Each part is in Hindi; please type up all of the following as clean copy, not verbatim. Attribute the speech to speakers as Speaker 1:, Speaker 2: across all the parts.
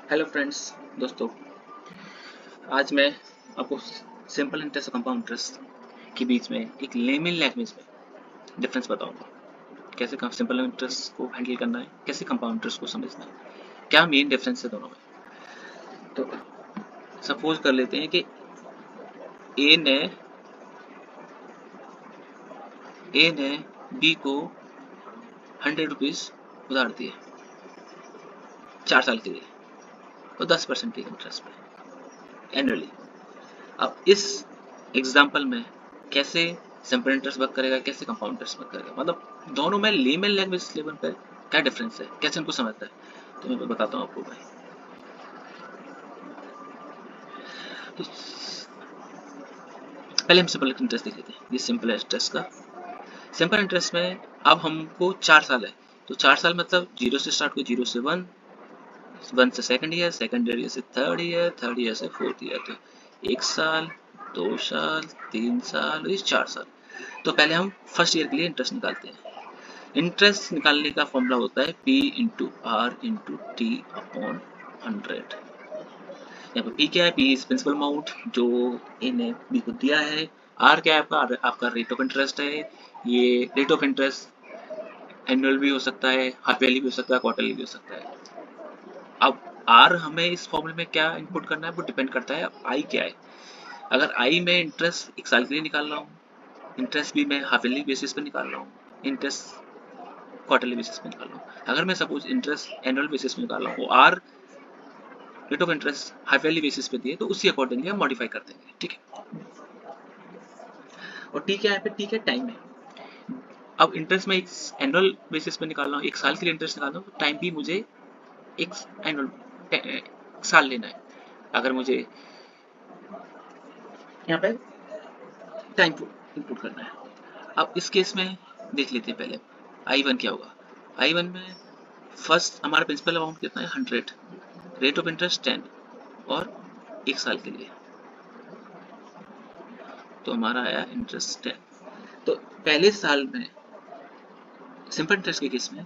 Speaker 1: हेलो फ्रेंड्स, दोस्तों। आज मैं आपको सिंपल इंटरेस्ट और कंपाउंड इंटरेस्ट के बीच में एक लेमन लैंग्वेज में डिफरेंस बताऊंगा। कैसे सिंपल इंटरेस्ट को हैंडल करना है, कैसे कंपाउंड इंटरेस्ट को समझना है, क्या मेन डिफरेंस है दोनों में। तो सपोज कर लेते हैं कि ए ने बी को 100 रुपीज उधार दिए 4 साल के लिए, और 10% के इंटरेस्ट पे एनुअली। अब इस एग्जाम्पल में कैसे सिंपल इंटरेस्ट वर्क करेगा, कैसे कंपाउंड इंटरेस्ट वर्क करेगा, मतलब दोनों में लेमन लैंग्वेज लेवल पे क्या डिफरेंस है, कैसे उनको समझता है, तो मैं बताता हूँ आपको भाई। तो पहले हम सिंपल इंटरेस्ट देख लेते हैं। ये सिंपल इंटरेस्ट का सिंपल इंटरेस्ट में अब हमको 4 साल है, तो 4 साल मतलब 0 से स्टार्ट को, 0 से 1, 1 से सेकंड ईयर से थर्ड ईयर से फोर्थ ईयर, तो 1 साल, 2 साल, 3 साल, ये 4 साल। तो पहले हम फर्स्ट ईयर के लिए इंटरेस्ट निकालते हैं। इंटरेस्ट निकालने का फॉर्मूला होता है P into R into T upon 100। यहाँ पे P क्या है? P इज प्रिंसिपल अमाउंट जो ए ने बी को दिया है। आर क्या है? आपका रेट ऑफ इंटरेस्ट है। ये रेट ऑफ इंटरेस्ट एनुअल भी हो सकता है, हाफ ईयरली भी हो सकता है, क्वार्टरली भी हो सकता है। अब आर हमें इस फॉर्मूले में क्या इनपुट करना है वो डिपेंड करता है आई क्या है। अगर आई में इंटरेस्ट 1 साल के लिए निकाल रहा हूँ, इंटरेस्ट भी मैं हाफ ईयरली बेसिस पे निकाल रहा हूँ, इंटरेस्ट क्वार्टरली बेसिस पे निकाल रहा हूँ। अगर मैं सपोज इंटरेस्ट एनुअल बेसिस पे निकाल रहा हूँ, R rate of interest half yearly basis पे दिए, तो उसी अकॉर्डिंगली हम मॉडिफाई कर देंगे, ठीक है। और टी क्या है? पे टी क्या टाइम है। अब इंटरेस्ट में एक एनुअल बेसिस पे निकाल रहा हूँ, 1 साल के लिए इंटरेस्ट निकाल रहा हूँ, तो टाइम भी मुझे एक एनुअल साल लेना है। अगर मुझे यहाँ पे टाइम इनपुट करना है। अब इस केस में देख लेते हैं पहले आई वन क्या होगा। आई वन में फर्स्ट हमारा प्रिंसिपल अमाउंट कितना है? 100, रेट ऑफ इंटरेस्ट 10, और 1 साल के लिए, तो हमारा आया इंटरेस्ट 10। तो पहले साल में सिंपल इंटरेस्ट के केस में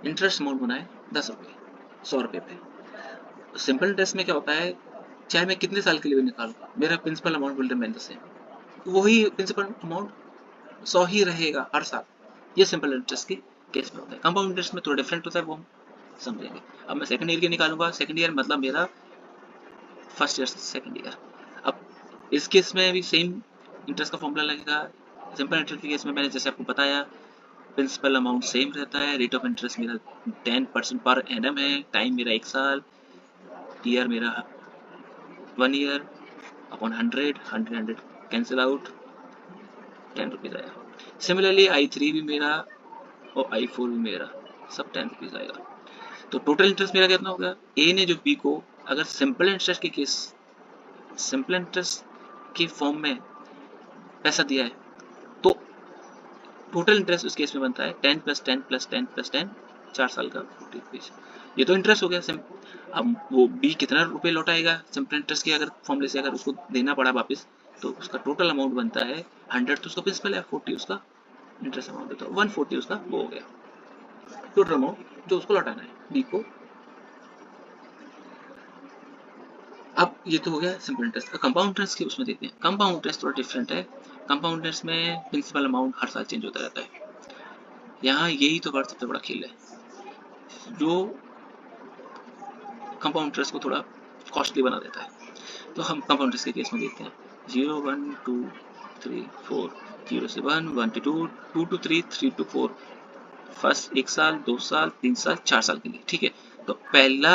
Speaker 1: इंटरेस्ट अमाउंट बना है 10 रुपये, 100 रुपये पे। सिंपल इंटरेस्ट में क्या होता है, चाहे मैं कितने साल के लिए भी निकालूं, मेरा principal amount will remain the same. वही प्रिंसिपल अमाउंट 100 ही रहेगा हर साल। ये सिंपल इंटरेस्ट के केस में होता है। कंपाउंड इंटरेस्ट में थोड़ा डिफरेंट होता है, वो हम समझेंगे। अब मैं सेकंड ईयर के निकालूंगा, सेकंड ईयर मतलब मेरा फर्स्ट ईयर सेकंड ईयर। अब इस केस में भी सेम इंटरेस्ट का फॉर्मूला लगेगा। सिंपल इंटरेस्ट के केस में मैंने जैसे आपको बताया, प्रिंसिपल अमाउंट सेम रहता है, रेट ऑफ इंटरेस्ट मेरा 10% पर एनम है, टाइम मेरा 1 साल, ईयर मेरा 1 year upon 100, 100 cancel out, 10 rupees आया। सिमिलरली I3 भी मेरा और I4 भी मेरा सब 10 रुपीज आएगा। तो टोटल इंटरेस्ट मेरा कितना हो गया? ए ने जो बी को अगर सिंपल इंटरेस्ट के फॉर्म में पैसा दिया है, तो टोटल इंटरेस्ट उस केस में बनता है 10 प्लस 10 प्लस 10 प्लस 10, 4 साल का 40 रुपीज। ये तो इंटरेस्ट हो गया अब वो बी कितना रुपए लौटाएगा सिंपल इंटरेस्ट के अगर फॉर्मूले से अगर उसको देना पड़ा वापस, तो उसका टोटल अमाउंट बनता है 100, तो उसका प्रिंसिपल है, 40 उसका इंटरेस्ट अमाउंट है, तो 140 उसका वो हो गया टोटल अमाउंट जो उसको लौटाना है बी को। अब ये तो हो गया सिंपल इंटरेस्ट। कंपाउंड इंटरेस्ट की उसमें देखते हैं। कंपाउंड इंटरेस्ट थोड़ा डिफरेंट है। कंपाउंड इंटरेस्ट में प्रिंसिपल अमाउंट हर साल चेंज होता रहता है। यहाँ यही तो सबसे बड़ा खेल है जो कंपाउंड इंटरेस्ट को थोड़ा कॉस्टली बना देता है। तो हम कंपाउंड इंटरेस्ट के केस में देखते हैं 0 1 2 3 4, 0 से 1, 1 to 2, 2 to 3, 3 to 4, फर्स्ट 1 साल, 2 साल, 3 साल, 4 साल के लिए, ठीक है। तो पहला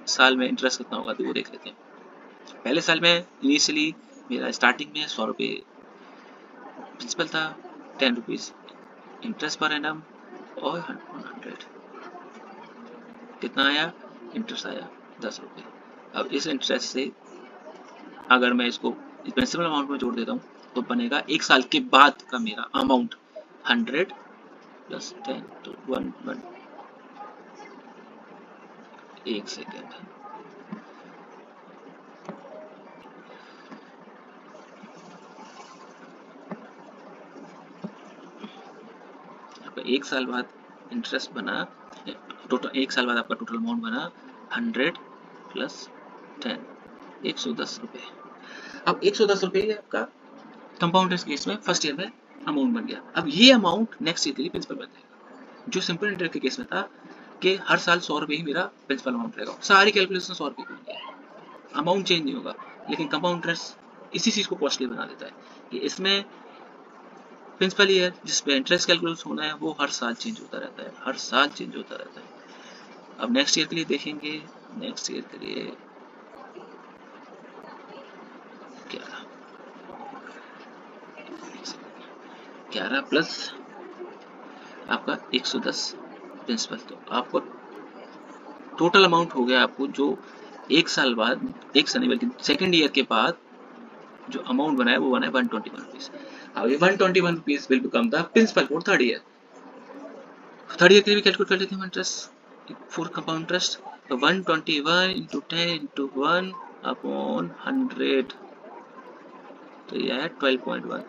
Speaker 1: साल में इंटरेस्ट कितना होगा तो वो देख लेते हैं। पहले साल में इनिशियली मेरा स्टार्टिंग में 100 रुपये प्रिंसिपल था, 10 रुपीज इंटरेस्ट पर एनम, और 100 कितना आया? इंटरेस्ट आया 10 रुपये। अब इस इंटरेस्ट से अगर मैं इसको प्रिंसिपल अमाउंट में जोड़ देता हूँ, तो बनेगा 1 साल के बाद का मेरा अमाउंट 100 प्लस 10, तो 1 1 सेकेंड। आपका 1 साल बाद इंटरेस्ट बना, टोटल 1 साल बाद आपका टोटल अमाउंट बना 100 प्लस 10, 110 रुपये। अब 110 रुपये आपका कंपाउंड इंटरेस्ट केस में फर्स्ट ईयर में अमाउंट बन गया। अब ये अमाउंट नेक्स्ट ईयर के लिए प्रिंसिपल बन जाएगा। जो सिंपल इंटरेस्ट के केस में था कि हर साल 100 रुपये ही मेरा प्रिंसिपल अमाउंट रहेगा, सारी कैलकुलेशन 100 रुपये की होगी, अमाउंट चेंज नहीं होगा। लेकिन कंपाउंड इंटरेस्ट इसी चीज़ को कॉस्टली बना देता है कि इसमें प्रिंसिपल ईयर जिस पे इंटरेस्ट कैलकुलेट होना है वो हर साल चेंज होता रहता है, हर साल चेंज होता रहता है। अब नेक्स्ट ईयर के लिए देखेंगे, नेक्स्ट ईयर के लिए 11 प्लस आपका 110 प्रिंसिपल, तो आपको टोटल अमाउंट हो गया आपको जो एक साल बाद, एक साल नहीं बल्कि सेकेंड ईयर के बाद जो अमाउंट बना है वो बना है 121 रुपीज। अब ये 121 rupees will become the principal for third year. Third year के लिए भी कैलकुलेट कर लेते हैं इंटरेस्ट फॉर कंपाउंड इंटरेस्ट। तो 121 इंटू 10 इंटू 1 अपॉन 100, तो ये है 12.1।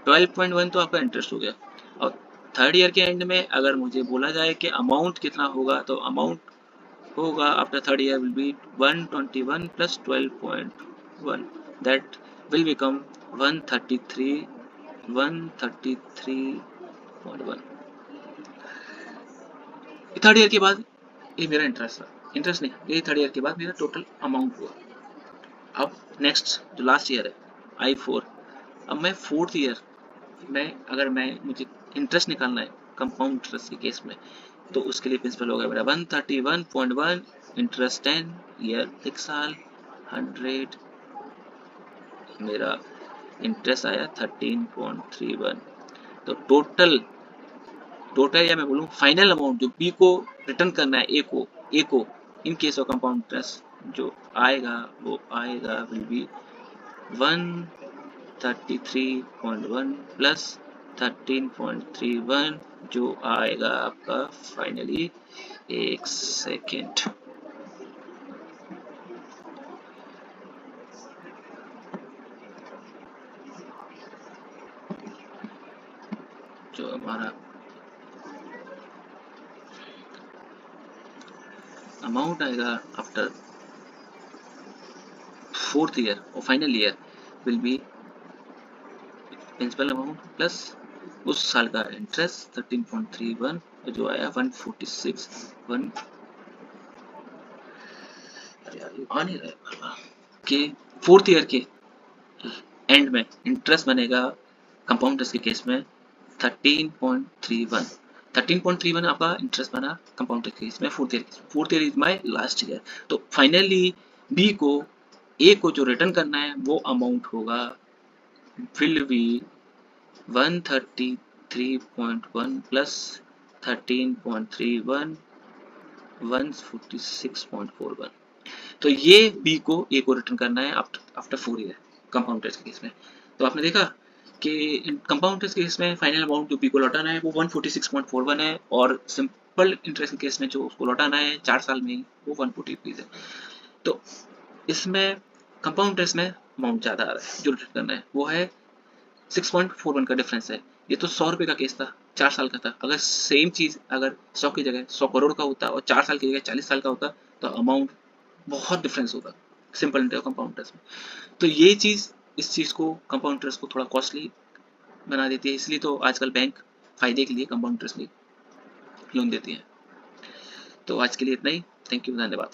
Speaker 1: 12.1 तो आपका इंटरेस्ट हो गया। और थर्ड ईयर के एंड में अगर मुझे बोला जाए कि अमाउंट कितना होगा, तो अमाउंट होगा after third year will B 121 plus 12.1, that will become 133.1। Third year के बाद ये मेरा इंटरेस्ट था, इंटरेस्ट नहीं, ये थर्ड ईयर के बाद मेरा टोटल अमाउंट हुआ। अब नेक्स्ट जो लास्ट ईयर है I4, अब मैं फोर्थ ईयर में अगर मुझे इंटरेस्ट निकालना है कंपाउंड इंटरेस्ट के केस में, तो उसके लिए प्रिंसिपल होगा मेरा 131.1 इंटरेस्ट 10 ईयर 1 साल 100, मेरा इंटरेस्ट आया 13.31। तो टोटल या मैं बोलूँ फाइनल अमाउंट जो बी को रिटर्न करना है ए को in case of compound interest जो आएगा वो आएगा विल बी 133.1 प्लस 13.31 जो आएगा आपका फाइनली, एक सेकेंड, जो हमारा अमाउंट आएगा आफ्टर फोर्थ ईयर और final year will be principal amount plus उस साल का इंटरेस्ट 13.31 जो आया 146 1 आ नहीं रहा कि फोर्थ ईयर के एंड में इंटरेस्ट बनेगा कंपाउंड इंटरेस्ट के केस में 13.31 आपका इंटरेस्ट बना कंपाउंड इंटरेस्ट के केस में fourth year is my last year. तो फाइनली बी को ए को जो रिटर्न करना है वो अमाउंट होगा विल बी 133.1 प्लस 13.31 146.41। तो ये बी को ए को रिटर्न करना है आफ्टर 4 ईयर कंपाउंड इंटरेस्ट के केस में। तो आपने देखा कि कंपाउंड इंटरेस्ट के केस में फाइनल अमाउंट जो बी को लौटाना है वो 146.41 है, और सिंपल इंटरेस्ट के केस में जो उसको लौटाना है 4 साल में ही वो 140 रुपीज है। तो इसमें कंपाउंड इंटरेस्ट में अमाउंट ज़्यादा आ रहा है, जो रिटर्न करना है वो है 6.41 का डिफरेंस है। ये तो 100 रुपये का केस था, 4 साल का था। अगर सेम चीज़ अगर 100 की जगह 100 करोड़ का होता और 4 साल की जगह 40 साल का होता तो अमाउंट बहुत डिफरेंस होगा सिंपल इंटरेस्ट कंपाउंड इंटरेस्ट में। तो ये चीज़ इस चीज़ को कंपाउंड इंटरेस्ट को थोड़ा कॉस्टली बना देती है, इसलिए तो आजकल बैंक फायदे के लिए कंपाउंड इंटरेस्ट में लोन देती है। तो आज के लिए इतना ही, थैंक यू, धन्यवाद।